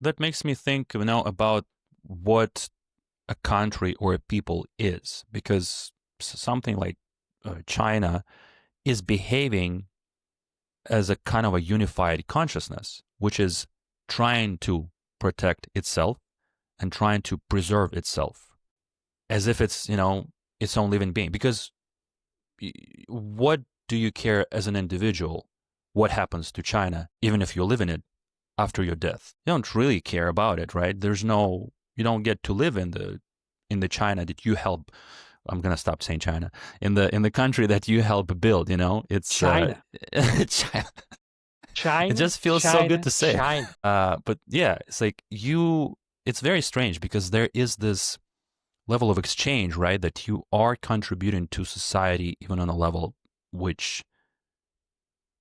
that makes me think, about what a country or a people is, because something like China is behaving as a kind of a unified consciousness, which is trying to protect itself and trying to preserve itself as if it's, its own living being. Because what do you care as an individual what happens to China, even if you live in it after your death? You don't really care about it, right? You don't get to live in the China that you help. I'm gonna stop saying China. In the country that you help build. It's China, China. It China, just feels so good China, to say. China. But yeah, it's like you. It's very strange because there is this level of exchange, right? That you are contributing to society, even on a level which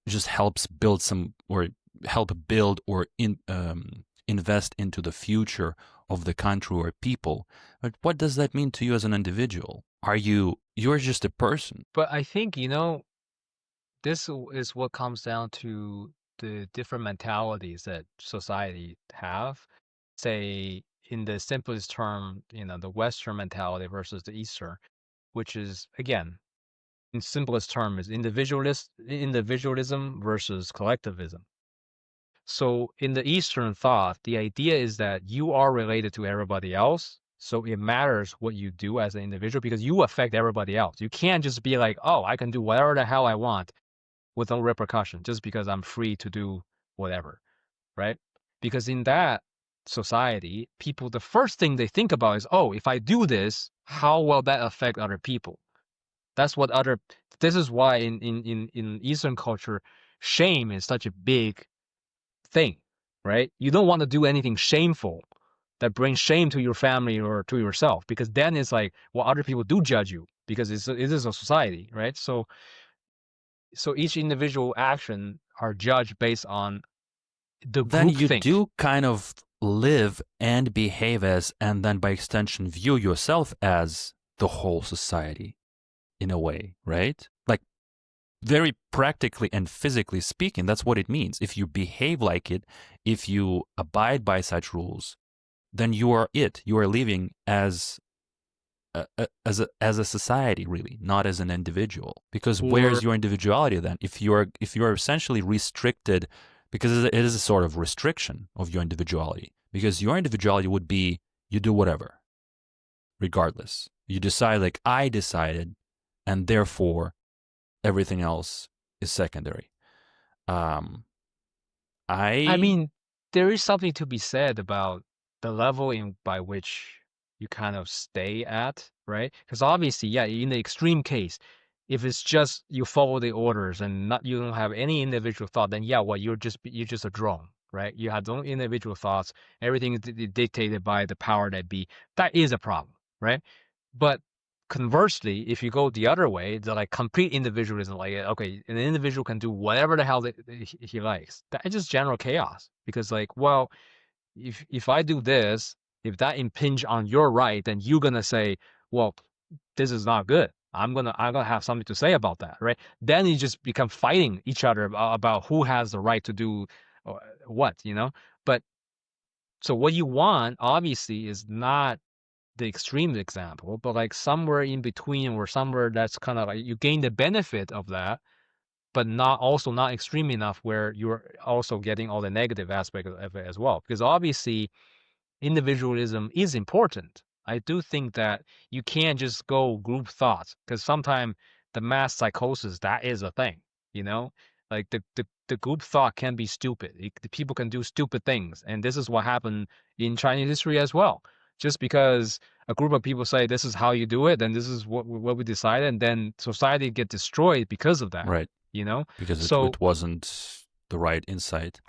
just helps build some or help build or invest into the future of the country or people. But what does that mean to you as an individual? You're just a person? But I think, is what comes down to the different mentalities that society have. Say, in the simplest term, the Western mentality versus the Eastern, which is, again, in simplest term, is individualism versus collectivism. So in the Eastern thought, the idea is that you are related to everybody else. So it matters what you do as an individual because you affect everybody else. You can't just be like, oh, I can do whatever the hell I want with no repercussion just because I'm free to do whatever, right? Because in that society, people, the first thing they think about is, oh, if I do this, how will that affect other people? That's what other, this is why in Eastern culture, shame is such a big thing, right? You don't want to do anything shameful that brings shame to your family or to yourself because then it's like, well, other people do judge you because it is a society, right? So each individual action are judged based on the Then group you think. do kind of live and behave as, and then by extension, view yourself as the whole society in a way, right? Like, very practically and physically speaking, that's what it means. If you behave like it, if you abide by such rules, then you are it. You are living as a society, really, not as an individual. Because where's Or your individuality then? If you're essentially restricted, because it is a sort of restriction of your individuality. Because your individuality would be you do whatever, regardless. You decide like I decided, and therefore everything else is secondary. Um, I I mean, there is something to be said about the level in by which you kind of stay at, right? Because obviously, yeah, in the extreme case, if it's just you follow the orders and not you don't have any individual thought, then yeah, well, you're just a drone, right? You have no individual thoughts. Everything is dictated by the power that be. That is a problem, right? But conversely, if you go the other way, the like complete individualism, like okay, an individual can do whatever the hell he likes. That is just general chaos. Because like, well, if I do this, if that impinge on your right, then you're gonna say, well, this is not good. I'm gonna have something to say about that, right? Then you just become fighting each other about who has the right to do what. But so what you want obviously is not the extreme example, but like somewhere in between or somewhere that's kind of like you gain the benefit of that, but not extreme enough where you're also getting all the negative aspect of it as well. Because obviously individualism is important. I do think that you can't just go group thoughts because sometimes the mass psychosis that is a thing, you know, like the group thought can be stupid. The people can do stupid things, and this is what happened in Chinese history as well. Just because a group of people say this is how you do it, then this is what we decided, and then society get destroyed because of that. right You know, because it so wasn't the right insight.